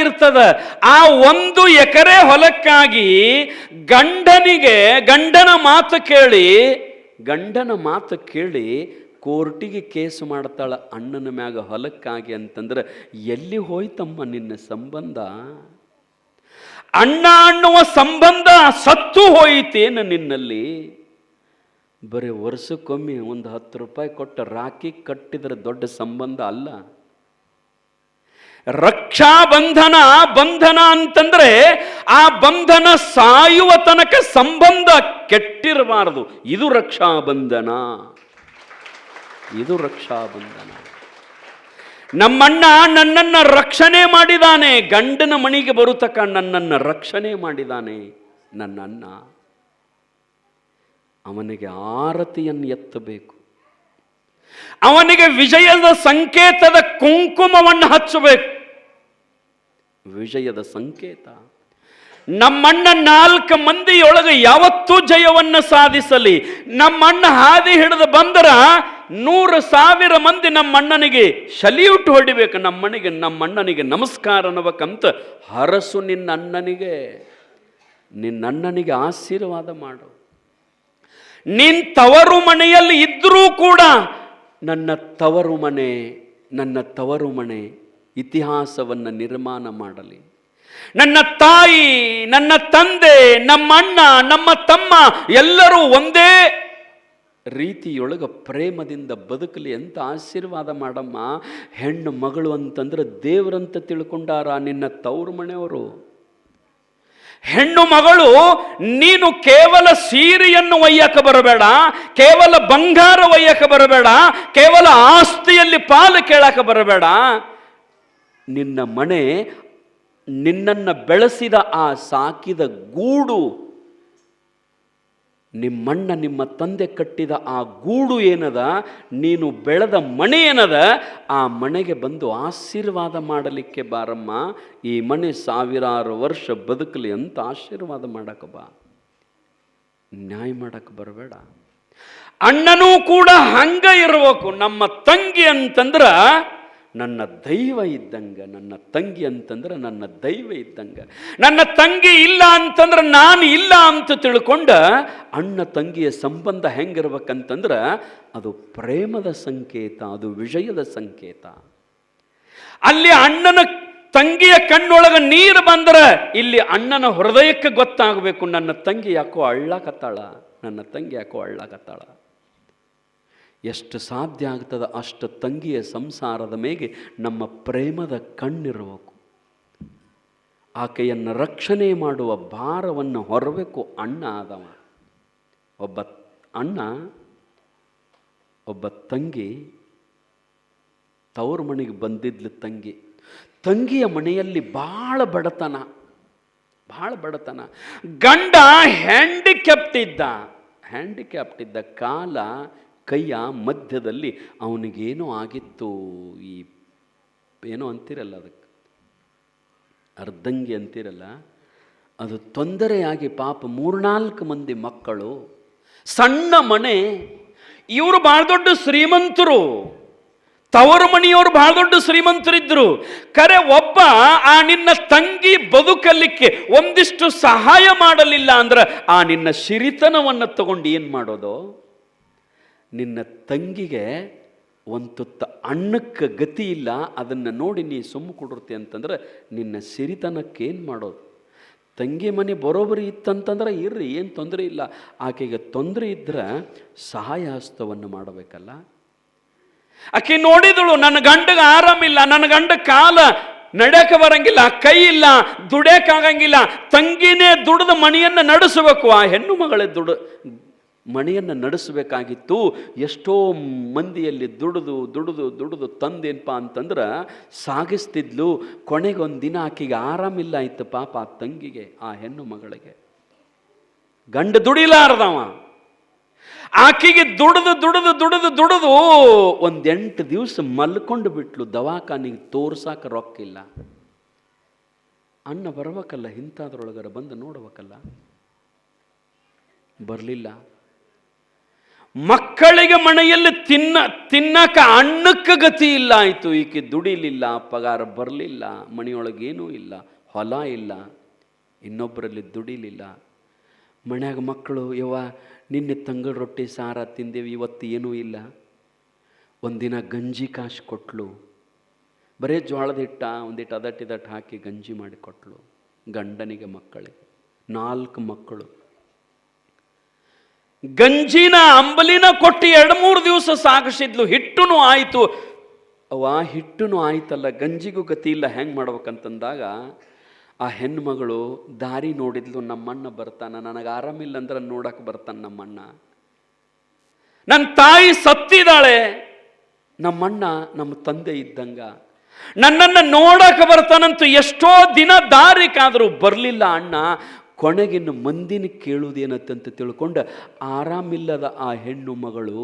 ಇರ್ತದ. ಆ 1 ಎಕರೆ ಹೊಲಕ್ಕಾಗಿ ಗಂಡನ ಮಾತು ಕೇಳಿ ಕೋರ್ಟಿಗೆ ಕೇಸು ಮಾಡ್ತಾಳ ಅಣ್ಣನ ಮ್ಯಾಗ ಹೊಲಕ್ಕಾಗಿ. ಅಂತಂದ್ರೆ ಎಲ್ಲಿ ಹೋಯ್ತಮ್ಮ ನಿನ್ನ ಸಂಬಂಧ? ಅಣ್ಣ ಅನ್ನುವ ಸಂಬಂಧ ಸತ್ತು ಹೋಯಿತೇನು ನಿನ್ನಲ್ಲಿ? ಬರೀ ವರ್ಷಕ್ಕೊಮ್ಮೆ ಒಂದು 10 ರೂಪಾಯಿ ಕೊಟ್ಟು ರಾಖಿ ಕಟ್ಟಿದರೆ ದೊಡ್ಡ ಸಂಬಂಧ ಅಲ್ಲ. ಬಂಧನ ಅಂತಂದ್ರೆ ಆ ಬಂಧನ ಸಾಯುವ ತನಕ ಸಂಬಂಧ ಕೆಟ್ಟಿರಬಾರದು. ಇದು ರಕ್ಷಾಬಂಧನ. ನಮ್ಮಣ್ಣ ನನ್ನನ್ನು ರಕ್ಷಣೆ ಮಾಡಿದಾನೆ. ಗಂಡನ ಮನೆಗೆ ಬರುತ್ತಕ ನನ್ನನ್ನು ರಕ್ಷಣೆ ಮಾಡಿದಾನೆ ನನ್ನ ಅಣ್ಣ. ಅವನಿಗೆ ಆರತಿಯನ್ನು ಎತ್ತಬೇಕು. ಅವನಿಗೆ ವಿಜಯದ ಸಂಕೇತದ ಕುಂಕುಮವನ್ನು ಹಚ್ಚಬೇಕು. ವಿಜಯದ ಸಂಕೇತ. ನಮ್ಮಣ್ಣ 4 ಮಂದಿಯೊಳಗೆ ಯಾವತ್ತೂ ಜಯವನ್ನು ಸಾಧಿಸಲಿ. ನಮ್ಮಣ್ಣ ಹಾದಿ ಹಿಡಿದು ಬಂದರ 100,000 ಮಂದಿ ನಮ್ಮಣ್ಣನಿಗೆ ಸಲ್ಯೂಟ್ ಹೊಡಿಬೇಕು. ನಮ್ಮಣ್ಣನಿಗೆ ನಮಸ್ಕಾರ ಅನ್ನಬೇಕಂತ ಹರಸು. ನಿನ್ನಣ್ಣನಿಗೆ ಆಶೀರ್ವಾದ ಮಾಡು. ನಿನ್ ತವರು ಮನೆಯಲ್ಲಿ ಇದ್ರೂ ಕೂಡ ನನ್ನ ತವರು ಮನೆ ಇತಿಹಾಸವನ್ನು ನಿರ್ಮಾಣ ಮಾಡಲಿ. ನನ್ನ ತಾಯಿ, ನನ್ನ ತಂದೆ, ನಮ್ಮ ಅಣ್ಣ, ನಮ್ಮ ತಮ್ಮ ಎಲ್ಲರೂ ಒಂದೇ ರೀತಿಯೊಳಗೆ ಪ್ರೇಮದಿಂದ ಬದುಕಲಿ ಅಂತ ಆಶೀರ್ವಾದ ಮಾಡಮ್ಮ. ಹೆಣ್ಣು ಮಗಳು ಅಂತಂದ್ರೆ ದೇವರಂತ ತಿಳ್ಕೊಂಡಾರ ನಿನ್ನ ತವರು ಮನೆಯವರು. ಹೆಣ್ಣು ಮಗಳು ನೀನು ಕೇವಲ ಸೀರೆಯನ್ನು ಒಯ್ಯಕ್ಕೆ ಬರಬೇಡ, ಕೇವಲ ಬಂಗಾರ ಒಯ್ಯಕ್ಕೆ ಬರಬೇಡ, ಕೇವಲ ಆಸ್ತಿಯಲ್ಲಿ ಪಾಲು ಕೇಳಕ್ಕೆ ಬರಬೇಡ. ನಿನ್ನ ಮನೆ ನಿನ್ನನ್ನು ಬೆಳೆಸಿದ ಆ ಸಾಕಿದ ಗೂಡು, ನಿಮ್ಮಣ್ಣ ನಿಮ್ಮ ತಂದೆ ಕಟ್ಟಿದ ಆ ಗೂಡು ಏನದ, ನೀನು ಬೆಳೆದ ಮನೆ ಏನದ, ಆ ಮನೆಗೆ ಬಂದು ಆಶೀರ್ವಾದ ಮಾಡಲಿಕ್ಕೆ ಬಾರಮ್ಮ. ಈ ಮನೆ 1000 ವರ್ಷ ಬದುಕಲಿ ಅಂತ ಆಶೀರ್ವಾದ ಮಾಡಕ್ಕೆ ಬಾ. ನ್ಯಾಯ ಮಾಡಕ್ಕೆ ಬರಬೇಡ. ಅಣ್ಣನೂ ಕೂಡ ಹಂಗ ಇರಬೇಕು. ನಮ್ಮ ತಂಗಿ ಅಂತಂದ್ರ ನನ್ನ ದೈವ ಇದ್ದಂಗ, ನನ್ನ ತಂಗಿ ಅಂತಂದ್ರೆ ನನ್ನ ದೈವ ಇದ್ದಂಗ. ನನ್ನ ತಂಗಿ ಇಲ್ಲ ಅಂತಂದ್ರೆ ನಾನು ಇಲ್ಲ ಅಂತ ತಿಳ್ಕೊಂಡ ಅಣ್ಣ ತಂಗಿಯ ಸಂಬಂಧ ಹೆಂಗಿರ್ಬೇಕಂತಂದ್ರೆ ಅದು ಪ್ರೇಮದ ಸಂಕೇತ, ಅದು ವಿಜಯದ ಸಂಕೇತ. ಅಲ್ಲಿ ಅಣ್ಣನ ತಂಗಿಯ ಕಣ್ಣೊಳಗೆ ನೀರು ಬಂದ್ರೆ ಇಲ್ಲಿ ಅಣ್ಣನ ಹೃದಯಕ್ಕೆ ಗೊತ್ತಾಗಬೇಕು, ನನ್ನ ತಂಗಿ ಯಾಕೋ ಅಳ್ಳಾಕತ್ತಾಳ. ಎಷ್ಟು ಸಾಧ್ಯ ಆಗ್ತದೆ ಅಷ್ಟು ತಂಗಿಯ ಸಂಸಾರದ ಮೇಲೆ ನಮ್ಮ ಪ್ರೇಮದ ಕಣ್ಣಿರಬೇಕು. ಆಕೆಯನ್ನು ರಕ್ಷಣೆ ಮಾಡುವ ಭಾರವನ್ನು ಹೊರಬೇಕು ಅಣ್ಣ ಆದವ. ಒಬ್ಬ ಅಣ್ಣ, ಒಬ್ಬ ತಂಗಿ ತವರು ಮನೆಗೆ ಬಂದಿದ್ಲು. ತಂಗಿಯ ಮನೆಯಲ್ಲಿ ಭಾಳ ಬಡತನ. ಗಂಡ ಹ್ಯಾಂಡಿಕ್ಯಾಪ್ಟ್ ಇದ್ದ. ಕಾಲ ಕೈಯ ಮಧ್ಯದಲ್ಲಿ ಅವನಿಗೇನೋ ಆಗಿತ್ತು. ಈ ಏನೋ ಅಂತಿರಲ್ಲ, ಅದಕ್ಕೆ ಅರ್ಧಂಗಿ ಅಂತಿರಲ್ಲ, ಅದು ತೊಂದರೆಯಾಗಿ ಪಾಪ 3-4 ಮಂದಿ ಮಕ್ಕಳು, ಸಣ್ಣ ಮನೆ. ಇವರು ಭಾಳ ದೊಡ್ಡ ಶ್ರೀಮಂತರು, ತವರು ಮನೆಯವರು ಭಾಳ ದೊಡ್ಡ ಶ್ರೀಮಂತರಿದ್ರು. ಕರೆ ಒಬ್ಬ ಆ ನಿನ್ನ ತಂಗಿ ಬದುಕಲಿಕ್ಕೆ ಒಂದಿಷ್ಟು ಸಹಾಯ ಮಾಡಲಿಲ್ಲ ಅಂದ್ರೆ ಆ ನಿನ್ನ ಸಿರಿತನವನ್ನು ತಗೊಂಡು ಏನು ಮಾಡೋದು? ನಿನ್ನ ತಂಗಿಗೆ ಒಂದು ತುತ್ತ ಅನ್ನಕ್ಕೆ ಗತಿ ಇಲ್ಲ, ಅದನ್ನು ನೋಡಿ ನೀ ಸುಮ್ಮ ಕೊಡಿರ್ತಿ ಅಂತಂದ್ರೆ ನಿನ್ನ ಸಿರಿತನಕ್ಕೆ ಏನು ಮಾಡೋದು? ತಂಗಿ ಮನೆ ಬರೋಬ್ಬರಿ ಇತ್ತಂತಂದ್ರೆ ಇರ್ರಿ, ಏನು ತೊಂದರೆ ಇಲ್ಲ. ಆಕೆಗೆ ತೊಂದರೆ ಇದ್ರೆ ಸಹಾಯ ಹಸ್ತವನ್ನು ಮಾಡಬೇಕಲ್ಲ. ಆಕೆ ನೋಡಿದಳು, ನನ್ನ ಗಂಡಗೆ ಆರಾಮಿಲ್ಲ, ನನ್ನ ಗಂಡ ಕಾಲ ನಡೆಯಕ್ಕೆ ಬರಂಗಿಲ್ಲ, ಕೈ ಇಲ್ಲ, ದುಡಿಯಕ್ಕಾಗಂಗಿಲ್ಲ. ತಂಗಿನೇ ದುಡಿದು ಮನೆಯನ್ನು ನಡೆಸಬೇಕು. ಆ ಹೆಣ್ಣು ಮಗಳೇ ಮನೆಯನ್ನು ನಡೆಸಬೇಕಾಗಿತ್ತು. ಎಷ್ಟೋ ಮಂದಿಯಲ್ಲಿ ದುಡಿದು ತಂದೇನಪ್ಪ ಅಂತಂದ್ರೆ ಸಾಗಿಸ್ತಿದ್ಲು. ಕೊನೆಗೊಂದು ದಿನ ಆಕೆಗೆ ಆರಾಮಿಲ್ಲ ಆಯ್ತು ಪಾಪ ಆ ತಂಗಿಗೆ, ಆ ಹೆಣ್ಣು ಮಗಳಿಗೆ. ಗಂಡ ದುಡಿಲಾರ್ದವ, ಆಕೆಗೆ ದುಡಿದು ಒಂದು 8 ದಿವಸ ಮಲ್ಕೊಂಡು ಬಿಟ್ಲು. ದವಾಖಾನಿಗೆ ತೋರ್ಸಾಕ ರೊಕ್ಕಿಲ್ಲ. ಅಣ್ಣ ಬರ್ಬೇಕಲ್ಲ, ಇಂಥದ್ರೊಳಗರ ಬಂದು ನೋಡ್ಬೇಕಲ್ಲ, ಬರಲಿಲ್ಲ. ಮಕ್ಕಳಿಗೆ ಮನೆಯಲ್ಲಿ ತಿನ್ನಕ ಅನ್ನಕ್ಕೆ ಗತಿ ಇಲ್ಲ ಆಯಿತು. ಈಕೆ ದುಡಿಲಿಲ್ಲ, ಪಗಾರ ಬರಲಿಲ್ಲ, ಮನೆಯೊಳಗೇನೂ ಇಲ್ಲ, ಹೊಲ ಇಲ್ಲ, ಇನ್ನೊಬ್ಬರಲ್ಲಿ ದುಡಿಲಿಲ್ಲ. ಮನ್ಯಾಗ ಮಕ್ಕಳು, ಯವ್ವ ನಿನ್ನೆ ತಂಗಳ ರೊಟ್ಟಿ ಸಾರ ತಿಂದೇವಿ, ಇವತ್ತು ಏನೂ ಇಲ್ಲ. ಒಂದಿನ ಗಂಜಿ ಕಾಸು ಕೊಟ್ಲು. ಬರೇ ಜೋಳದ ಹಿಟ್ಟ ಒಂದಿಟ್ಟು ಅದಟ್ಟಿದಟ್ಟು ಹಾಕಿ ಗಂಜಿ ಮಾಡಿ ಕೊಟ್ಲು ಗಂಡನಿಗೆ, ಮಕ್ಕಳಿಗೆ. 4 ಮಕ್ಕಳು. ಗಂಜಿನ ಅಂಬಲಿನ ಕೊಟ್ಟು 2-3 ದಿವಸ ಸಾಗಿಸಿದ್ಲು. ಹಿಟ್ಟುನು ಆಯಿತು. ಅವ್ವ ಹಿಟ್ಟುನು ಆಯ್ತಲ್ಲ, ಗಂಜಿಗೂ ಗತಿ ಇಲ್ಲ, ಹೆಂಗೆ ಮಾಡ್ಬೇಕಂತಂದಾಗ ಆ ಹೆಣ್ಮಗಳು ದಾರಿ ನೋಡಿದ್ಲು. ನಮ್ಮಣ್ಣ ಬರ್ತಾನ, ನನಗೆ ಆರಾಮಿಲ್ಲ ಅಂದ್ರೆ ನೋಡಕ್ಕೆ ಬರ್ತಾನೆ ನಮ್ಮಣ್ಣ. ನನ್ನ ತಾಯಿ ಸತ್ತಿದ್ದಾಳೆ, ನಮ್ಮಣ್ಣ ನಮ್ಮ ತಂದೆ ಇದ್ದಂಗ, ನನ್ನನ್ನು ನೋಡಕ್ಕೆ ಬರ್ತಾನಂತೂ ಎಷ್ಟೋ ದಿನ ದಾರಿ ಕಾದರೂ ಬರಲಿಲ್ಲ ಅಣ್ಣ. ಕೊನೆಗಿನ್ನು ಮಂದಿನ ಕೇಳುವುದೇನತ್ತಂತ ತಿಳ್ಕೊಂಡು ಆರಾಮಿಲ್ಲದ ಆ ಹೆಣ್ಣು ಮಗಳು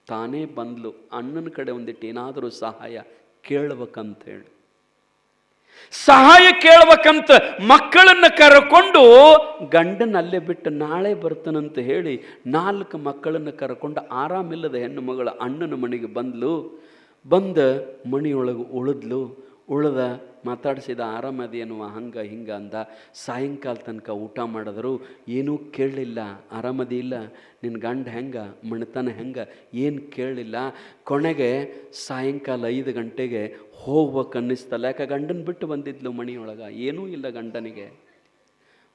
ತಾನೇ ಬಂದ್ಲು. ಅಣ್ಣನ ಕಡೆ ಒಂದಿಟ್ಟು ಏನಾದರೂ ಸಹಾಯ ಕೇಳ್ಬೇಕಂತೇಳಿ, ಸಹಾಯ ಕೇಳ್ಬೇಕಂತ ಮಕ್ಕಳನ್ನು ಕರ್ಕೊಂಡು ಗಂಡನ ಅಲ್ಲೇ ಬಿಟ್ಟು ನಾಳೆ ಬರ್ತಾನಂತ ಹೇಳಿ 4 ಮಕ್ಕಳನ್ನು ಕರ್ಕೊಂಡು ಆರಾಮಿಲ್ಲದ ಹೆಣ್ಣು ಮಗಳು ಅಣ್ಣನ ಮನೆಗೆ ಬಂದ್ಲು. ಬಂದ ಮನೆಯೊಳಗೆ ಉಳಿದ ಮಾತಾಡಿಸಿದ, ಆರಾಮದೇನುವ ಹಂಗೆ ಹಿಂಗೆ ಅಂದ. ಸಾಯಂಕಾಲ ತನಕ ಊಟ ಮಾಡಿದ್ರು, ಏನೂ ಕೇಳಲಿಲ್ಲ. ಆರಾಮದಿ ಇಲ್ಲ, ನಿನ್ನ ಗಂಡ ಹೆಂಗೆ, ಮಣ್ತನ ಹೆಂಗೆ, ಏನು ಕೇಳಲಿಲ್ಲ. ಕೊನೆಗೆ ಸಾಯಂಕಾಲ 5 ಗಂಟೆಗೆ ಹೋಗ್ಬೇಕು ಅನ್ನಿಸ್ತಲ್ಲ. ಯಾಕೆ ಗಂಡನ ಬಿಟ್ಟು ಬಂದಿದ್ಲು ಮನೆಯೊಳಗೆ, ಏನೂ ಇಲ್ಲ ಗಂಡನಿಗೆ.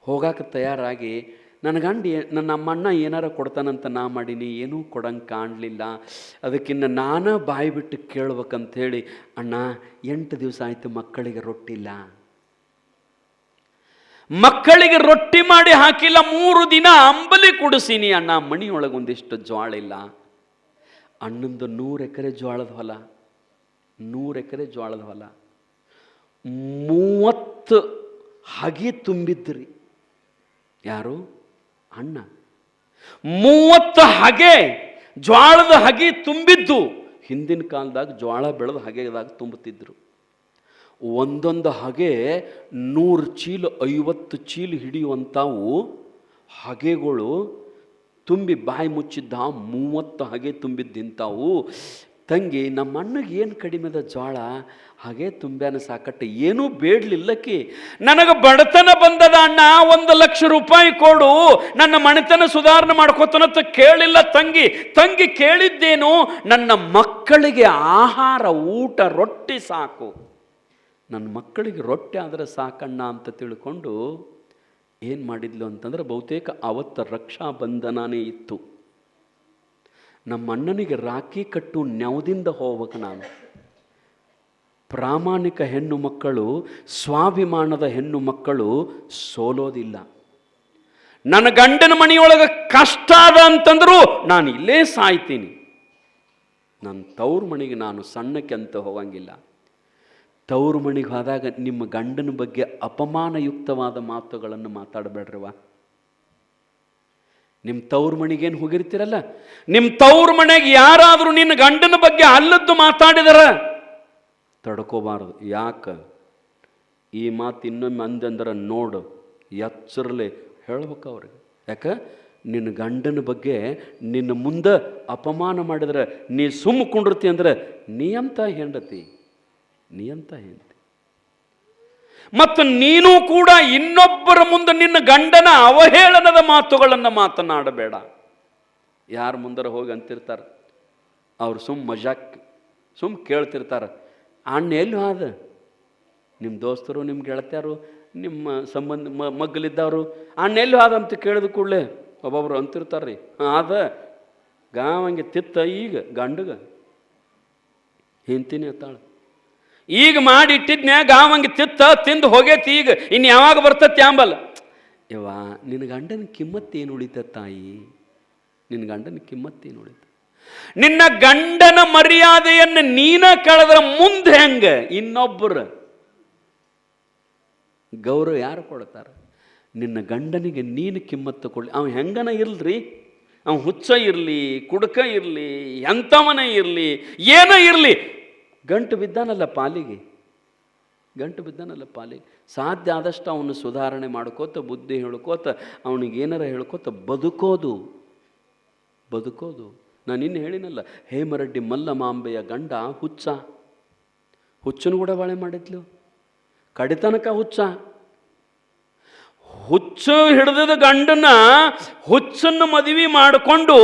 ಹೋಗಾಕ ತಯಾರಾಗಿ, ನನ್ನ ನನ್ನ ಅಮ್ಮಣ್ಣ ಏನಾರ ಕೊಡ್ತಾನಂತ ನಾ ಮಾಡೀನಿ, ಏನೂ ಕೊಡಂಗೆ ಕಾಣಲಿಲ್ಲ. ಅದಕ್ಕಿನ್ನ ನಾನು ಬಾಯಿ ಬಿಟ್ಟು ಕೇಳ್ಬೇಕಂಥೇಳಿ, ಅಣ್ಣ 8 ದಿವಸ ಆಯಿತು ಮಕ್ಕಳಿಗೆ ರೊಟ್ಟಿ ಇಲ್ಲ, ಮಕ್ಕಳಿಗೆ ರೊಟ್ಟಿ ಮಾಡಿ ಹಾಕಿಲ್ಲ, 3 ದಿನ ಅಂಬಲಿ ಕುಡಿಸೀನಿ ಅಣ್ಣ, ಮನೆಯೊಳಗೆ ಒಂದಿಷ್ಟು ಜೋಳ ಇಲ್ಲ. ಅಣ್ಣಂದು 100 ಎಕರೆ ಜೋಳದ ಹೊಲ, 100 ಎಕರೆ ಜೋಳದ ಹೊಲ, 30 ಹಗೆ ತುಂಬಿದ್ರಿ. ಯಾರು? ಅಣ್ಣ. 30 ಹಗೆ, ಜ್ವಾಳದ ಹಗೆ ತುಂಬಿದ್ದು. ಹಿಂದಿನ ಕಾಲದಾಗ ಜ್ವಾಳ ಬೆಳೆದು ಹಗೆದಾಗ ತುಂಬುತ್ತಿದ್ರು. ಒಂದೊಂದು ಹಗೆ 100 ಚೀಲ 50 ಚೀಲ ಹಿಡಿಯುವಂಥವು ಹಗೆಗಳು ತುಂಬಿ ಬಾಯಿ ಮುಚ್ಚಿದ್ದ 30 ಹಗೆ ತುಂಬಿದ್ದಿಂತಾವು. ತಂಗಿ, ನಮ್ಮ ಅಣ್ಣಗೆ ಏನು ಕಡಿಮೆದ ಜ್ವಾಳ, ಹಾಗೆ ತುಂಬ್ಯಾನ ಸಾಕಟ್ಟು, ಏನೂ ಬೇಡಲಿಲ್ಲಕ್ಕಿ. ನನಗೆ ಬಡತನ ಬಂದದ ಅಣ್ಣ, 1 ಲಕ್ಷ ರೂಪಾಯಿ ಕೊಡು, ನನ್ನ ಮನೆತನ ಸುಧಾರಣೆ ಮಾಡ್ಕೋತಾನಂತ ಕೇಳಿಲ್ಲ ತಂಗಿ ಕೇಳಿದ್ದೇನು, ನನ್ನ ಮಕ್ಕಳಿಗೆ ಆಹಾರ, ಊಟ, ರೊಟ್ಟಿ ಸಾಕು, ನನ್ನ ಮಕ್ಕಳಿಗೆ ರೊಟ್ಟಿ ಆದರೆ ಸಾಕಣ್ಣ ಅಂತ ತಿಳ್ಕೊಂಡು ಏನು ಮಾಡಿದ್ಲು ಅಂತಂದ್ರೆ, ಬಹುತೇಕ ಅವತ್ತು ರಕ್ಷಾ ಬಂಧನನೇ ಇತ್ತು. ನಮ್ಮ ಅಣ್ಣನಿಗೆ ರಾಖಿ ಕಟ್ಟು ನೆವದಿಂದ ಹೋಗ್ಬೇಕು ನಾನು. ಪ್ರಾಮಾಣಿಕ ಹೆಣ್ಣು ಮಕ್ಕಳು, ಸ್ವಾಭಿಮಾನದ ಹೆಣ್ಣು ಮಕ್ಕಳು ಸೋಲೋದಿಲ್ಲ. ನನ್ನ ಗಂಡನ ಮನೆಯೊಳಗೆ ಕಷ್ಟ ಅದ ಅಂತಂದ್ರು ನಾನು ಇಲ್ಲೇ ಸಾಯ್ತೀನಿ. ನನ್ನ ತವ್ರ ಮನೆಗೆ ನಾನು ಸಣ್ಣಕ್ಕೆ ಅಂತ ಹೋಗಂಗಿಲ್ಲ. ತವ್ರ ಮನೆಗೆ ಹೋದಾಗ ನಿಮ್ಮ ಗಂಡನ ಬಗ್ಗೆ ಅಪಮಾನಯುಕ್ತವಾದ ಮಾತುಗಳನ್ನು ಮಾತಾಡಬೇಡ್ರವ. ನಿಮ್ಮ ತವ್ರ ಮನೆಗೇನು ಹೋಗಿರ್ತೀರಲ್ಲ, ನಿಮ್ಮ ತವ್ರ ಮನೆಗೆ ಯಾರಾದರೂ ನಿನ್ನ ಗಂಡನ ಬಗ್ಗೆ ಅಲ್ಲದ್ದು ಮಾತಾಡಿದಾರ ತಡ್ಕೋಬಾರದು. ಯಾಕೆ ಈ ಮಾತು ಇನ್ನೊಮ್ಮೆ ಅಂದಂದ್ರೆ ನೋಡು, ಎಚ್ಚರಲೆ ಹೇಳ್ಬೇಕು ಅವ್ರಿಗೆ. ಯಾಕೆ ನಿನ್ನ ಗಂಡನ ಬಗ್ಗೆ ನಿನ್ನ ಮುಂದೆ ಅಪಮಾನ ಮಾಡಿದ್ರೆ ನೀ ಸುಮ್ಮಕೊಂಡಿರ್ತಿ ಅಂದ್ರೆ ನೀ ಅಂತ ಹೆಂಡತಿ. ಮತ್ತು ನೀನು ಕೂಡ ಇನ್ನೊಬ್ಬರ ಮುಂದೆ ನಿನ್ನ ಗಂಡನ ಅವಹೇಳನದ ಮಾತುಗಳನ್ನು ಮಾತನಾಡಬೇಡ. ಯಾರ ಮುಂದರ ಹೋಗಿ ಅಂತಿರ್ತಾರೆ, ಅವ್ರು ಸುಮ್ಮ ಕೇಳ್ತಿರ್ತಾರೆ, ಅಣ್ಣ ಎಲ್ಲಿ ಆದ, ನಿಮ್ಮ ದೋಸ್ತರು, ನಿಮ್ಮ ಗೆಳತಿಯರು, ನಿಮ್ಮ ಸಂಬಂಧ ಮಗ್ಗಲಿದ್ದವರು ಅಣ್ಣ ಎಲ್ಲಿ ಆದ ಅಂತ ಕೇಳಿದ ಕೂಡಲೇ ಒಬ್ಬೊಬ್ರು ಅಂತಿರ್ತಾರ್ರಿ, ಆದ ಗಾವಂಗೆ ತಿತ್ತ, ಈಗ ಗಂಡಗ ಹಿಂತೀನಿ ಅತ್ತಾಳೆ, ಈಗ ಮಾಡಿಟ್ಟಿದ್ನ್ಯಾ ಗಾವಂಗೆ ತಿತ್ತ ತಿಂದು ಹೋಗೇತಿ, ಈಗ ಇನ್ನು ಯಾವಾಗ ಬರ್ತತಿ ಆಂಬಲ್ಲ. ಯವ್ವ, ನಿನ್ನ ಗಂಡನ ಕಿಮ್ಮತ್ತೇನು ಉಳಿತ ತಾಯಿ, ನಿನ್ನ ಗಂಡನ ಕಿಮ್ಮತ್ತೇನು ಉಳಿತ? ನಿನ್ನ ಗಂಡನ ಮರ್ಯಾದೆಯನ್ನು ನೀನ ಕಳೆದ್ರ ಮುಂದೆ ಹೆಂಗ ಇನ್ನೊಬ್ಬರು ಗೌರವ ಯಾರು ಕೊಡ್ತಾರೆ? ನಿನ್ನ ಗಂಡನಿಗೆ ನೀನು ಕಿಮ್ಮತ್ತು ಕೊಡಲಿ. ಅವ ಹೆಂಗನ ಇರ್ಲ್ರಿ, ಅವ ಹುಚ್ಚ ಇರಲಿ, ಕುಡುಕ ಇರಲಿ, ಎಂಥವನ ಇರಲಿ, ಏನೋ ಇರಲಿ, ಗಂಟು ಬಿದ್ದಾನಲ್ಲ ಪಾಲಿಗೆ. ಸಾಧ್ಯ ಆದಷ್ಟು ಅವನು ಸುಧಾರಣೆ ಮಾಡ್ಕೋತ, ಬುದ್ಧಿ ಹೇಳ್ಕೋತ, ಅವನಿಗೇನಾರ ಹೇಳ್ಕೋತ ಬದುಕೋದು. ಬದುಕೋದು. ನಾನು ಇನ್ನು ಹೇಳಿನಲ್ಲ, ಹೇಮರೆಡ್ಡಿ ಮಲ್ಲಮಾಂಬೆಯ ಗಂಡ ಹುಚ್ಚನು ಕೂಡ ಬಾಳೆ ಮಾಡಿದ್ಲು, ಕಡಿತನಕ ಹುಚ್ಚು ಹಿಡಿದ ಗಂಡನ ಹುಚ್ಚನ್ನು ಮದುವೆ ಮಾಡಿಕೊಂಡು,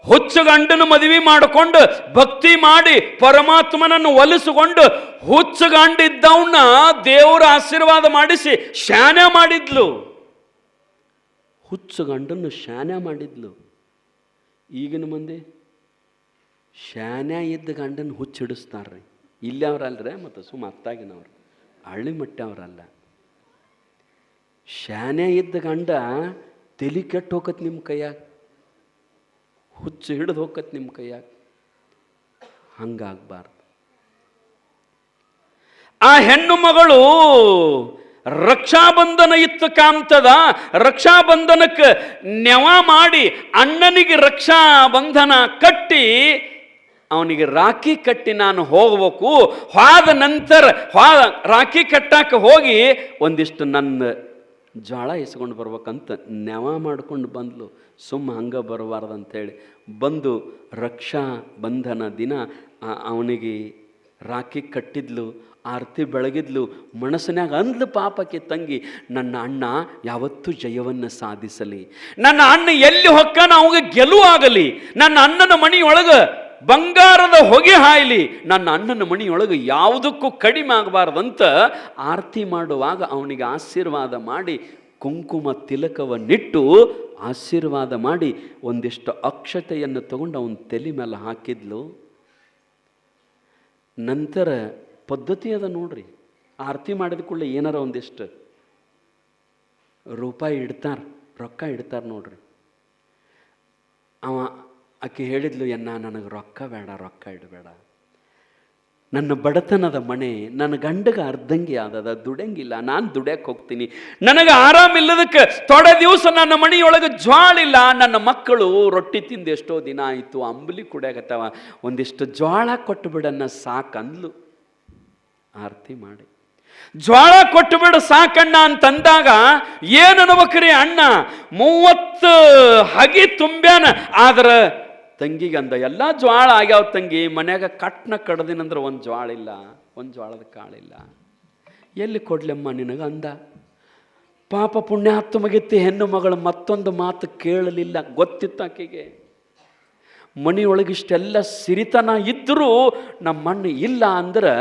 ಹುಚ್ಚು ಗಂಡನ ಮದುವೆ ಮಾಡಿಕೊಂಡು ಭಕ್ತಿ ಮಾಡಿ ಪರಮಾತ್ಮನನ್ನು ಒಲಿಸಿಕೊಂಡು ಹುಚ್ಚು ಗಂಡಿದ್ದವನ್ನ ದೇವರ ಆಶೀರ್ವಾದ ಮಾಡಿಸಿ ಶಾನೆ ಮಾಡಿದ್ಲು. ಹುಚ್ಚು ಗಂಡನ್ನು ಶಾನೆ ಮಾಡಿದ್ಲು. ಈಗಿನ ಮಂದಿ ಶಾನೆ ಇದ್ದ ಗಂಡನ ಹುಚ್ಚಿಡಿಸ್ತಾರ್ರಿ. ಇಲ್ಲಿ ಅವ್ರಲ್ರೇ, ಮತ್ತು ಅತ್ತಾಗಿನವ್ರು, ಹಳ್ಳಿ ಮಟ್ಟ ಅವರಲ್ಲ. ಶಾನೆ ಇದ್ದ ಗಂಡ ತಲೆ ಕೆಟ್ಟು ಹೋಗತ್ ನಿಮ್ಮ ಕೈಯಾಗ, ಹುಚ್ಚು ಹಿಡಿದು ಹೋಗತ್ ನಿಮ್ಮ ಕೈಯಾಗ. ಹಂಗಾಗಬಾರ್ದು. ಆ ಹೆಣ್ಣು ಮಗಳು ರಕ್ಷಾಬಂಧನ ಇತ್ತು ಕಾಮ್ತದ, ರಕ್ಷಾಬಂಧನಕ್ಕೆ ನೆವ ಮಾಡಿ ಅಣ್ಣನಿಗೆ ರಕ್ಷಾಬಂಧನ ಕಟ್ಟಿ ಅವನಿಗೆ ರಾಖಿ ಕಟ್ಟಿ ನಾನು ಹೋಗ್ಬೇಕು. ಹೋದ ನಂತರ ರಾಖಿ ಕಟ್ಟಾಕ ಹೋಗಿ ಒಂದಿಷ್ಟು ನನ್ನ ಜ್ವಾಳ ಇಸ್ಕೊಂಡು ಬರ್ಬೇಕಂತ ನೆವ ಮಾಡ್ಕೊಂಡು ಬಂದ್ಲು. ಹಂಗೆ ಬರಬಾರ್ದಂಥೇಳಿ ಬಂದು ರಕ್ಷಾಬಂಧನ ದಿನ ಅವನಿಗೆ ರಾಖಿ ಕಟ್ಟಿದ್ಲು, ಆರತಿ ಬೆಳಗಿದ್ಲು. ಮನಸ್ಸಿನಾಗ ಅಂದ್ಲು ಪಾಪಕ್ಕೆ ತಂಗಿ, ನನ್ನ ಅಣ್ಣ ಯಾವತ್ತೂ ಜಯವನ್ನು ಸಾಧಿಸಲಿ, ನನ್ನ ಅಣ್ಣ ಎಲ್ಲಿ ಹೊಕ್ಕಾನ ಅವಾಗ ಗೆಲುವಾಗಲಿ, ನನ್ನ ಅಣ್ಣನ ಮನೆಯೊಳಗೆ ಬಂಗಾರದ ಹೊಗೆ ಹಾಯಲಿ, ನನ್ನ ಅಣ್ಣನ ಮನೆಯೊಳಗೆ ಯಾವುದಕ್ಕೂ ಕಡಿಮೆ ಆಗಬಾರ್ದಂತ ಆರತಿ ಮಾಡುವಾಗ ಅವನಿಗೆ ಆಶೀರ್ವಾದ ಮಾಡಿ ಕುಂಕುಮ ತಿಲಕವನ್ನಿಟ್ಟು ಆಶೀರ್ವಾದ ಮಾಡಿ ಒಂದಿಷ್ಟು ಅಕ್ಷತೆಯನ್ನು ತಗೊಂಡು ಅವನ ತಲೆ ಮೇಲೆ ಹಾಕಿದ್ಲು. ನಂತರ ಪದ್ಧತಿ ಅದ ನೋಡ್ರಿ, ಆರತಿ ಮಾಡಿದ ಕೂಡಲೇ ಏನಾರ ಒಂದಿಷ್ಟು ರೂಪಾಯಿ ಇಡ್ತಾರೆ, ರೊಕ್ಕ ಇಡ್ತಾರೆ ನೋಡ್ರಿ. ಆಕೆ ಹೇಳಿದ್ಲು, ನನಗೆ ರೊಕ್ಕ ಬೇಡ, ರೊಕ್ಕ ಇಡಬೇಡ, ನನ್ನ ಬಡತನದ ಮನೆ, ನನ್ನ ಗಂಡಗೆ ಅರ್ಧಂಗಿ ಆದದ, ದುಡಂಗಿಲ್ಲ, ನಾನು ದುಡ್ಯಕ್ಕೆ ಹೋಗ್ತೀನಿ, ನನಗೆ ಆರಾಮಿಲ್ಲದಕ್ಕೆ ತೊಡೆ ದಿವಸ ನನ್ನ ಮನೆಯೊಳಗೆ ಜ್ವಾಳಿಲ್ಲ, ನನ್ನ ಮಕ್ಕಳು ರೊಟ್ಟಿ ತಿಂದು ಎಷ್ಟೋ ದಿನ ಆಯಿತು, ಅಂಬಲಿ ಕುಡಿಯಾಗತ್ತವ, ಒಂದಿಷ್ಟು ಜ್ವಾಳ ಕೊಟ್ಟು ಬಿಡನ್ನ ಸಾಕಂದ್ಲು. ಆರತಿ ಮಾಡಿ ಜ್ವಾಳ ಕೊಟ್ಟು ಬಿಡು ಸಾಕಣ್ಣ ಅಂತಂದಾಗ ಏನನ್ಬೇಕ್ರಿ, ಅಣ್ಣ 30 ಹಗಿ ತುಂಬ್ಯಾನ, ಆದ್ರೆ ತಂಗಿಗೆ ಅಂದ ಎಲ್ಲ ಜ್ವಾಳ ಆಗ್ಯಾವ ತಂಗಿ, ಮನ್ಯಾಗ ಕಟ್ನ ಕಡ್ದಿನಂದ್ರೆ ಒಂದು ಜ್ವಾಳ ಇಲ್ಲ, ಒಂದು ಜ್ವಾಳದ ಕಾಳಿಲ್ಲ, ಎಲ್ಲಿ ಕೊಡ್ಲಮ್ಮ ನಿನಗೆ ಅಂದ. ಪಾಪ ಪುಣ್ಯಾತ್ಮ ಮಗಿತ್ತಿ ಹೆಣ್ಣು ಮಗಳು ಮತ್ತೊಂದು ಮಾತು ಕೇಳಲಿಲ್ಲ. ಗೊತ್ತಿತ್ತು ಆಕೆಗೆ ಮನೆಯೊಳಗಿಷ್ಟೆಲ್ಲ ಸಿರಿತನ ಇದ್ದರೂ ನಮ್ಮಣ್ಣ ಇಲ್ಲ ಅಂದ್ರೆ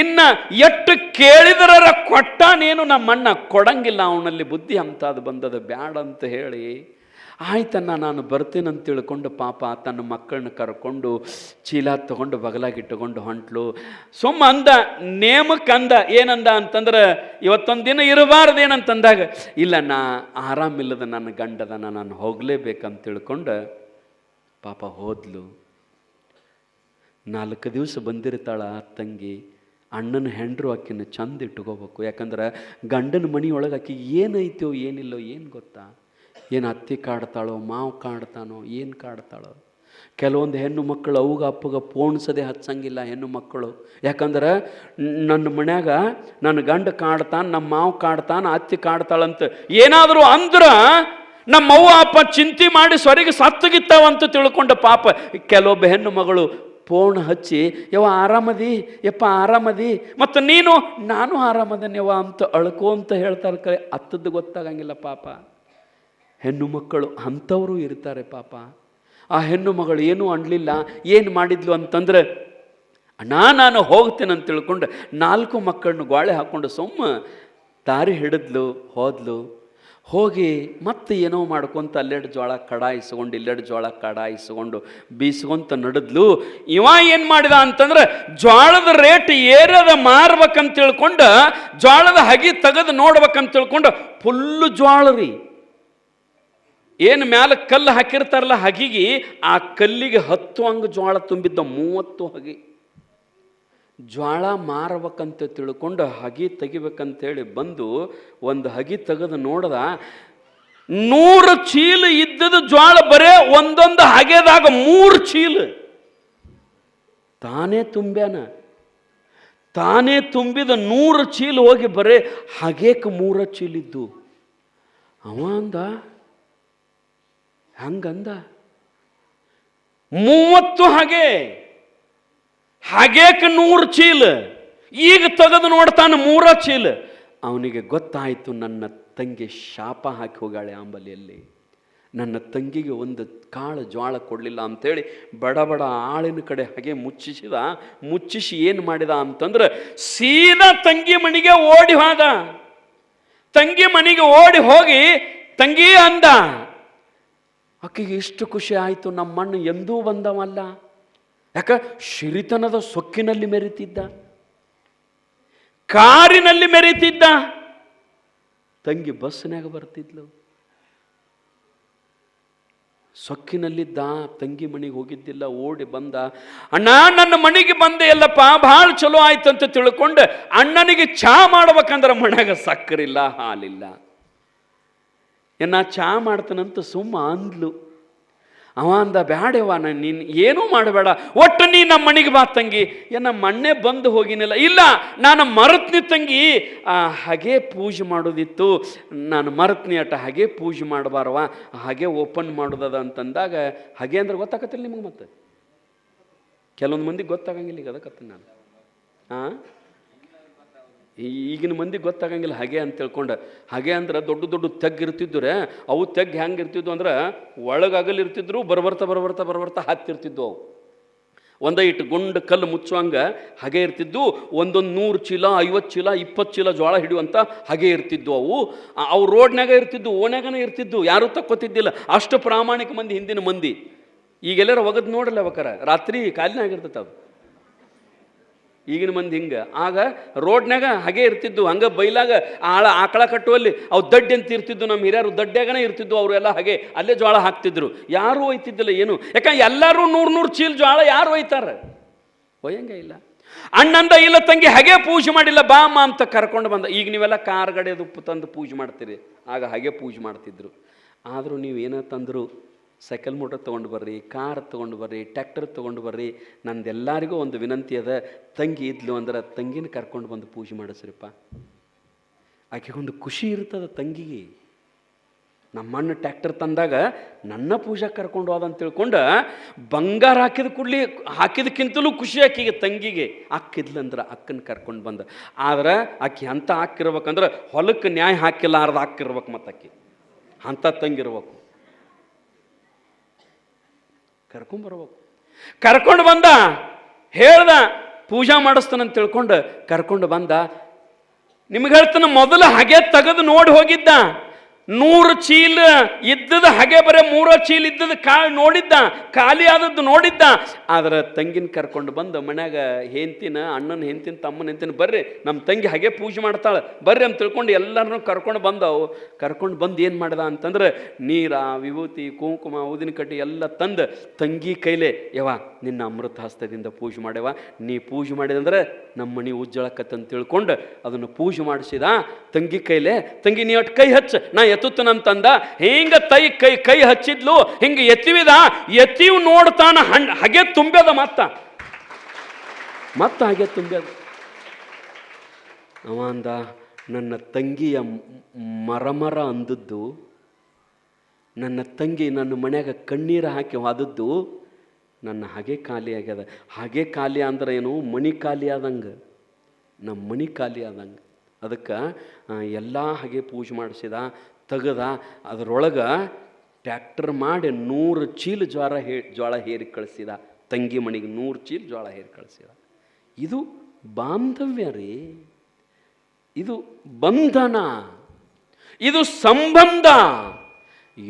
ಇನ್ನು ಎಷ್ಟು ಕೇಳಿದ್ರ ಕೊಟ್ಟಾನೇನು ನಮ್ಮಣ್ಣ ಕೊಡಂಗಿಲ್ಲ, ಅವನಲ್ಲಿ ಬುದ್ಧಿ ಅಂತದು ಬಂದದ ಬ್ಯಾಡ ಅಂತ ಹೇಳಿ ಆಯ್ತನ್ನ ನಾನು ಬರ್ತೀನಂತ ತಿಳ್ಕೊಂಡು ಪಾಪ ತನ್ನ ಮಕ್ಕಳನ್ನ ಕರ್ಕೊಂಡು ಚೀಲ ತಗೊಂಡು ಬಗಲಾಗಿಟ್ಟುಕೊಂಡು ಹೊಂಟ್ಲು. ಅಂದ ನೇಮಕ್ಕೆ ಅಂದ, ಏನಂದ ಅಂತಂದ್ರೆ ಇವತ್ತೊಂದು ದಿನ ಇರಬಾರ್ದೇನಂತಂದಾಗ, ಇಲ್ಲ ನಾ ಆರಾಮಿಲ್ಲದ ನನ್ನ ಗಂಡದನ, ನಾನು ಹೋಗಲೇಬೇಕಂತ ತಿಳ್ಕೊಂಡು ಪಾಪ ಹೋದ್ಲು. 4 ದಿವಸ ಬಂದಿರ್ತಾಳ ತಂಗಿ. ಅಣ್ಣನ ಹೆಂಡ್ರು ಆಕಿನ ಚಂದ ಇಟ್ಕೋಬೇಕು, ಯಾಕಂದ್ರೆ ಗಂಡನ ಮನೆಯೊಳಗೆ ಆಕಿ ಏನೈತೋ ಏನಿಲ್ಲೋ ಏನು ಗೊತ್ತಾ, ಏನು ಅತ್ತಿ ಕಾಡ್ತಾಳೋ ಮಾವು ಕಾಡ್ತಾನೋ ಏನು ಕಾಡ್ತಾಳೋ. ಕೆಲವೊಂದು ಹೆಣ್ಣು ಮಕ್ಕಳು ಅವ್ಗ ಅಪ್ಪಗ ಪೋಣಿಸದೆ ಹಚ್ಚಂಗಿಲ್ಲ ಹೆಣ್ಣು ಮಕ್ಕಳು, ಯಾಕಂದ್ರೆ ನನ್ನ ಮನ್ಯಾಗ ನನ್ನ ಗಂಡ ಕಾಡ್ತಾನೆ, ನಮ್ಮ ಮಾವು ಕಾಡ್ತಾನೆ, ಅತ್ತಿ ಕಾಡ್ತಾಳಂತ ಏನಾದರೂ ಅಂದ್ರೆ ನಮ್ಮವ್ವ ಅಪ್ಪ ಚಿಂತೆ ಮಾಡಿ ಸ್ವರಿಗೆ ಸತ್ತಗಿತ್ತಾವಂತ ತಿಳ್ಕೊಂಡು ಪಾಪ ಕೆಲವೊಬ್ಬ ಹೆಣ್ಣು ಮಗಳು ಫೋನ್ ಹಚ್ಚಿ, ಯವ್ವ ಆರಾಮದಿ, ಯಪ್ಪ ಆರಾಮದಿ, ಮತ್ತು ನೀನು, ನಾನು ಆರಾಮದನ್ಯವ ಅಂತ ಅಳ್ಕೋ ಅಂತ ಹೇಳ್ತಾರೆ. ಕರೆ ಹತ್ತದ್ದು ಗೊತ್ತಾಗಂಗಿಲ್ಲ ಪಾಪ. ಹೆಣ್ಣು ಮಕ್ಕಳು ಅಂಥವರು ಇರ್ತಾರೆ ಪಾಪ. ಆ ಹೆಣ್ಣು ಮಗಳು ಏನೂ ಅನ್ಲಿಲ್ಲ. ಏನು ಮಾಡಿದ್ಲು ಅಂತಂದ್ರೆ, ಅಣ್ಣ ನಾನು ಹೋಗ್ತೇನೆ ಅಂತ ತಿಳ್ಕೊಂಡು 4 ಮಕ್ಕಳನ್ನು ಗೋಳೆ ಹಾಕ್ಕೊಂಡು ದಾರಿ ಹಿಡಿದ್ಲು, ಹೋದ್ಲು. ಹೋಗಿ ಮತ್ತೆ ಏನೋ ಮಾಡ್ಕೊಂತ ಅಲ್ಲೆರಡು ಜೋಳ ಕಡಾಯಿಸ್ಕೊಂಡು ಇಲ್ಲೆರಡು ಜೋಳ ಕಡಾಯಿಸ್ಕೊಂಡು ಬೀಸ್ಕೊಂತ ನಡೆದ್ಲು. ಇವ ಏನು ಮಾಡಿದ ಅಂತಂದ್ರೆ, ಜೋಳದ ರೇಟ್ ಏರದ ಮಾರ್ಬೇಕಂತ ತಿಳ್ಕೊಂಡು ಜೋಳದ ಹಗಿ ತೆಗೆದು ನೋಡ್ಬೇಕಂತ ತಿಳ್ಕೊಂಡು ಫುಲ್ಲು ಜೋಳ ರೀ, ಏನು ಮ್ಯಾಲ ಕಲ್ಲು ಹಾಕಿರ್ತಾರಲ್ಲ ಹಗಿಗೆ, ಆ ಕಲ್ಲಿಗೆ 10 ಅಂಗ ಜೋಳ ತುಂಬಿದ್ದ 30 ಹಗಿ. ಜ್ವಾಳ ಮಾರಬೇಕಂತ ತಿಳ್ಕೊಂಡು ಹಗಿ ತೆಗಿಬೇಕಂತೇಳಿ ಬಂದು ಒಂದು ಹಗಿ ತೆಗೆದು ನೋಡ್ದ, 100 ಚೀಲ ಇದ್ದದ ಜ್ವಾಳ ಬರೇ ಒಂದೊಂದು ಹಗೆದಾಗ 3 ಚೀಲ ತಾನೇ ತುಂಬ್ಯಾನ. ತಾನೇ ತುಂಬಿದ 100 ಚೀಲ ಹೋಗಿ ಬರೇ ಹಗೇಕ 3 ಚೀಲಿದ್ದು. ಅವ ಅಂದ, ಹಂಗಂದ, 30 ಹಾಗೇಕ 100 ಚೀಲ. ಈಗ ತೆಗೆದು ನೋಡ್ತಾನೆ 3 ಚೀಲ. ಅವನಿಗೆ ಗೊತ್ತಾಯಿತು, ನನ್ನ ತಂಗಿ ಶಾಪ ಹಾಕಿ ಹೋಗಾಳೆ ಆಂಬಲಿಯಲ್ಲಿ, ನನ್ನ ತಂಗಿಗೆ ಒಂದು ಕಾಳು ಜ್ವಾಳ ಕೊಡಲಿಲ್ಲ ಅಂಥೇಳಿ ಬಡ ಬಡ ಆಳಿನ ಕಡೆ ಹಾಗೆ ಮುಚ್ಚಿಸಿ ಏನು ಮಾಡಿದ ಅಂತಂದ್ರೆ ಸೀದಾ ತಂಗಿ ಮನೆಗೆ ಓಡಿ ಹೋದ. ತಂಗಿ ಮನೆಗೆ ಓಡಿ ಹೋಗಿ ತಂಗಿ ಅಂದ. ಆಕೆಗೆ ಇಷ್ಟು ಖುಷಿ ಆಯಿತು, ನಮ್ಮಣ್ಣ ಎಂದೂ ಬಂದವಲ್ಲ. ಯಾಕ ಶಿರಿತನದ ಸೊಕ್ಕಿನಲ್ಲಿ ಮೆರೀತಿದ್ದ, ಕಾರಿನಲ್ಲಿ ಮೆರೀತಿದ್ದ. ತಂಗಿ ಬಸ್ನಾಗ ಬರ್ತಿದ್ಲು, ಸೊಕ್ಕಿನಲ್ಲಿದ್ದ. ತಂಗಿ ಮನೆಗೆ ಹೋಗಿದ್ದಿಲ್ಲ, ಓಡಿ ಬಂದ. ಅಣ್ಣ ನನ್ನ ಮನೆಗೆ ಬಂದೆ ಎಲ್ಲಪ್ಪ, ಭಾಳ ಚಲೋ ಆಯ್ತು ಅಂತ ತಿಳ್ಕೊಂಡು ಅಣ್ಣನಿಗೆ ಚಾ ಮಾಡ್ಬೇಕಂದ್ರೆ ಮನ್ಯಾಗ ಸಕ್ಕರಿಲ್ಲ, ಹಾಲಿಲ್ಲ. ನಾ ಚಾ ಮಾಡ್ತಾನಂತ ಸುಮ್ಮ ಅಂದ್ಲು. ಅವ ಅಂದ, ಬ್ಯಾಡವ ನೀನು ಏನೂ ಮಾಡಬೇಡ, ಒಟ್ಟು ನೀ ನಮ್ಮ ಮನೆಗೆ ಬಾ ತಂಗಿ. ನಮ್ಮ ಮಣ್ಣೆ ಬಂದು ಹೋಗಿನಿಲ್ಲ. ಇಲ್ಲ, ನಾನು ಮರತ್ನಿ ತಂಗಿ, ಹಾಗೆ ಪೂಜೆ ಮಾಡೋದಿತ್ತು, ನಾನು ಮರತ್ನಿ ಅಟ, ಹಾಗೆ ಪೂಜೆ ಮಾಡಬಾರವ, ಹಾಗೆ ಓಪನ್ ಮಾಡೋದದ ಅಂತಂದಾಗ, ಹಾಗೆ ಅಂದ್ರೆ ಗೊತ್ತಾಗತ್ತಿಲ್ಲ ನಿಮಗೆ. ಮತ್ತೆ ಕೆಲವೊಂದು ಮಂದಿಗೆ ಗೊತ್ತಾಗಂಗಿಲ್ಲ. ಈಗ ಅದಕ್ಕತ್ತ ನಾನು ಈಗಿನ ಮಂದಿಗೆ ಗೊತ್ತಾಗಂಗಿಲ್ಲ ಹಾಗೆ ಅಂತ ತಿಳ್ಕೊಂಡು. ಹಾಗೆ ಅಂದ್ರೆ ದೊಡ್ಡ ದೊಡ್ಡ ತೆಗ್ಗಿರ್ತಿದ್ದರೆ, ಅವು ತೆಗ್ಗಿ ಹೆಂಗೆ ಇರ್ತಿದ್ವು ಅಂದ್ರೆ ಒಳಗಾಗಲಿರ್ತಿದ್ರು, ಬರ್ಬರ್ತಾ ಹತ್ತಿರ್ತಿದ್ವು. ಅವು ಒಂದೈಟು ಗುಂಡು ಕಲ್ಲು ಮುಚ್ಚುವಂಗೆ ಹಾಗೆ ಇರ್ತಿದ್ವು. ಒಂದೊಂದು 100 ಚೀಲ 50 ಚೀಲ 20 ಚೀಲ ಜೋಳ ಹಿಡಿಯುವಂಥ ಹಾಗೆ ಇರ್ತಿದ್ವು. ಅವು ರೋಡ್ನಾಗ ಇರ್ತಿದ್ವು, ಓಣ್ಯಾಗನೇ ಇರ್ತಿದ್ವು, ಯಾರೂ ತಕ್ಕೋತಿದ್ದಿಲ್ಲ. ಅಷ್ಟು ಪ್ರಾಮಾಣಿಕ ಮಂದಿ ಹಿಂದಿನ ಮಂದಿ. ಈಗೆಲ್ಲರೂ ಒಗದು ನೋಡಲ್ಲ ಬೇಕಾರೆ, ರಾತ್ರಿ ಕಾಲಿನಾಗಿರ್ತೈತೆ ಅದು. ಈಗಿನ ಮಂದಿ ಹಿಂಗೆ. ಆಗ ರೋಡ್ನಾಗ ಹಾಗೆ ಇರ್ತಿದ್ದು, ಹಂಗೆ ಬೈಲಾಗ ಆಕಳ ಕಟ್ಟುವಲ್ಲಿ ಅವು ದಡ್ಡಿ ಅಂತ ಇರ್ತಿದ್ದು. ನಮ್ಮ ಹಿರಿಯರು ದಡ್ಡ್ಯಾಗನೇ ಇರ್ತಿದ್ದು, ಅವರೆಲ್ಲ ಹಾಗೆ ಅಲ್ಲೇ ಜೋಳ ಹಾಕ್ತಿದ್ರು. ಯಾರೂ ಒಯ್ತಿದ್ದಿಲ್ಲ ಏನು, ಯಾಕಂದ್ರೆ ಎಲ್ಲರೂ 100 ಚೀಲ ಜೋಳ ಯಾರು ಒಯ್ತಾರೆ? ಒಯ್ಯಂಗೆ ಇಲ್ಲ. ಅಣ್ಣಂದ, ಇಲ್ಲ ತಂಗಿ ಹಾಗೆ ಪೂಜೆ ಮಾಡಿಲ್ಲ, ಬಾಮ್ಮ ಅಂತ ಕರ್ಕೊಂಡು ಬಂದ. ಈಗ ನೀವೆಲ್ಲ ಕಾರ್ ಗಡೆ ಉಪ್ಪು ತಂದು ಪೂಜೆ ಮಾಡ್ತೀರಿ, ಆಗ ಹಾಗೆ ಪೂಜೆ ಮಾಡ್ತಿದ್ರು. ಆದರೂ ನೀವೇನೋ ತಂದರು, ಸೈಕಲ್ ಮೋಟರ್ ತೊಗೊಂಡು ಬರ್ರಿ, ಕಾರ್ ತೊಗೊಂಡು ಬರ್ರಿ, ಟ್ಯಾಕ್ಟರ್ ತೊಗೊಂಡು ಬರ್ರಿ. ನಂದೆಲ್ಲರಿಗೂ ಒಂದು ವಿನಂತಿ ಅದ, ತಂಗಿ ಇದ್ಲು ಅಂದ್ರೆ ತಂಗಿನ ಕರ್ಕೊಂಡು ಬಂದು ಪೂಜೆ ಮಾಡಿಸ್ರಿಪ್ಪ. ಆಕೆಗೊಂದು ಖುಷಿ ಇರ್ತದೆ ತಂಗಿಗೆ. ನಮ್ಮಣ್ಣ ಟ್ಯಾಕ್ಟರ್ ತಂದಾಗ ನನ್ನ ಪೂಜೆ ಕರ್ಕೊಂಡು ಹೋದಂತ ತಿಳ್ಕೊಂಡು ಬಂಗಾರ ಹಾಕಿದಕ್ಕಿಂತಲೂ ಖುಷಿ ಆಕೆಗೆ ತಂಗಿಗೆ. ಅಕ್ಕಿದ್ಲಂದ್ರೆ ಅಕ್ಕನ ಕರ್ಕೊಂಡು ಬಂದ. ಆದ್ರೆ ಆಕೆ ಅಂಥ ಹಾಕಿರ್ಬೇಕಂದ್ರೆ ಹೊಲಕ್ಕೆ ನ್ಯಾಯ ಹಾಕಿಲ್ಲಾರ್ದು ಹಾಕಿರ್ಬೇಕು. ಮತ್ತು ಆಕೆ ಅಂಥ ತಂಗಿರ್ಬೇಕು. ಕರ್ಕೊಂಬರ್ಬೇಕು. ಕರ್ಕೊಂಡು ಬಂದ, ಹೇಳ್ದ ಪೂಜಾ ಮಾಡಿಸ್ತಾನಂತ ತಿಳ್ಕೊಂಡು ಕರ್ಕೊಂಡು ಬಂದ. ನಿಮ್ಗೆ ಹೇಳ್ತಾನೆ, ಮೊದಲು ಹಾಗೆ ತೆಗೆದು ನೋಡಿ ಹೋಗಿದ್ದ. 100 ಚೀಲ ಇದ್ದದ ಹಾಗೆ ಬರೀ 3 ಚೀಲ ಇದ್ದದ ಕಾಳು ನೋಡಿದ್ದ, ಖಾಲಿ ಆದದ್ದು ನೋಡಿದ್ದ. ಆದ್ರೆ ತಂಗಿನ ಕರ್ಕೊಂಡು ಬಂದು ಮನ್ಯಾಗ ಹೆಂಡ್ತಿನ, ಅಣ್ಣನ ಹೆಂಡ್ತಿನ, ತಮ್ಮನ ಹೆಂಡ್ತಿನ, ಬರ್ರಿ ನಮ್ಮ ತಂಗಿ ಹಾಗೆ ಪೂಜೆ ಮಾಡ್ತಾಳೆ ಬರ್ರಿ ಅಂತ ತಿಳ್ಕೊಂಡು ಎಲ್ಲರನ್ನೂ ಕರ್ಕೊಂಡು ಬಂದವು. ಕರ್ಕೊಂಡು ಬಂದು ಏನು ಮಾಡ್ದ ಅಂತಂದ್ರೆ ನೀರ, ವಿಭೂತಿ, ಕುಂಕುಮ, ಊದಿನ ಕಡ್ಡಿ ಎಲ್ಲ ತಂದು ತಂಗಿ ಕೈಲೇ, ಯವ್ವ ನಿನ್ನ ಅಮೃತ ಹಸ್ತದಿಂದ ಪೂಜೆ ಮಾಡ್ಯವ, ನೀ ಪೂಜೆ ಮಾಡಿದಂದ್ರೆ ನಮ್ಮ ಮನೆ ಉಜ್ಜಳಕತ್ತಂತ ತಿಳ್ಕೊಂಡು ಅದನ್ನು ಪೂಜೆ ಮಾಡಿಸಿದ. ತಂಗಿ ಕೈಲೇ, ತಂಗಿ ನೀ ಒಟ್ಟು ಕೈ ಹಚ್ಚ, ನಾ ಎತ್ತುತ್ತನಂತಂದ. ಹಿಂಗ ಕೈ ಹಚ್ಚಿದ್ಲು. ಹಿಂಗ ಎತ್ತಿವಿದ, ಎತ್ತಿವ್ ನೋಡ್ತಾನ ಹಾಗೆ ತುಂಬ್ಯದ. ಮತ್ತ ಹಾಗೆ ತುಂಬ್ಯದ. ಅವ ಅಂದ, ನನ್ನ ತಂಗಿಯ ಮರಮರ ಅಂದದ್ದು, ನನ್ನ ತಂಗಿ ನನ್ನ ಮನ್ಯಾಗ ಕಣ್ಣೀರು ಹಾಕಿ ಹೋದದ್ದು ನನ್ನ ಹಾಗೆ ಖಾಲಿ ಆಗ್ಯದ. ಹಾಗೆ ಖಾಲಿ ಅಂದ್ರೆ ಏನು, ಮಣಿ ಖಾಲಿ ಆದಂಗೆ, ನಮ್ಮ ಮಣಿ ಖಾಲಿ ಆದಂಗೆ. ಅದಕ್ಕೆ ಎಲ್ಲ ಹಾಗೆ ಪೂಜೆ ಮಾಡಿಸಿದ, ತೆಗೆದ. ಅದರೊಳಗೆ ಟ್ಯಾಕ್ಟರ್ ಮಾಡಿ 100 ಚೀಲ ಜೋಳ ಹೇರಿ ಕಳಿಸಿದ. ತಂಗಿ ಮನೆಗೆ 100 ಚೀಲ ಜೋಳ ಹೇರಿ ಕಳಿಸಿದ. ಇದು ಬಾಂಧವ್ಯ ರೀ, ಇದು ಬಂಧನ, ಇದು ಸಂಬಂಧ.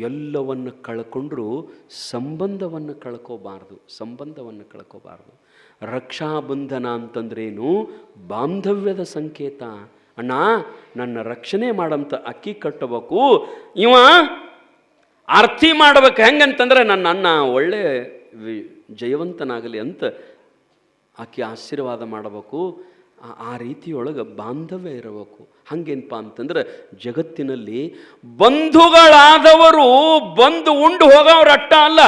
ಎಲ್ಲವನ್ನು ಕಳ್ಕೊಂಡ್ರೂ ಸಂಬಂಧವನ್ನು ಕಳ್ಕೋಬಾರ್ದು. ರಕ್ಷಾಬಂಧನ ಅಂತಂದ್ರೇನು? ಬಾಂಧವ್ಯದ ಸಂಕೇತ. ಅಣ್ಣ ನನ್ನ ರಕ್ಷಣೆ ಮಾಡಂತ ಅಕ್ಕಿ ಕಟ್ಟಬೇಕು, ಇವ ಆರ್ತಿ ಮಾಡ್ಬೇಕು. ಹೆಂಗಂತಂದ್ರೆ ನನ್ನ ಅಣ್ಣ ಒಳ್ಳೆ ಜಯವಂತನಾಗಲಿ ಅಂತ ಆಕೆ ಆಶೀರ್ವಾದ ಮಾಡಬೇಕು. ಆ ರೀತಿಯೊಳಗೆ ಬಾಂಧವ್ಯ ಇರಬೇಕು. ಹಂಗೇನಪ್ಪ ಅಂತಂದ್ರೆ, ಜಗತ್ತಿನಲ್ಲಿ ಬಂಧುಗಳಾದವರು ಬಂದು ಉಂಡು ಹೋಗೋರು ಅಟ್ಟ ಅಲ್ಲ,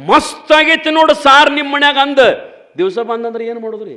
ಮಸ್ತಾಗೈತಿ ನೋಡು ಸಾರ್ ನಿಮ್ಮ ಮನ್ಯಾಗ ಅಂದ ದಿವಸ ಬಂದಂದ್ರೆ ಏನು ಮಾಡೋದ್ರಿ?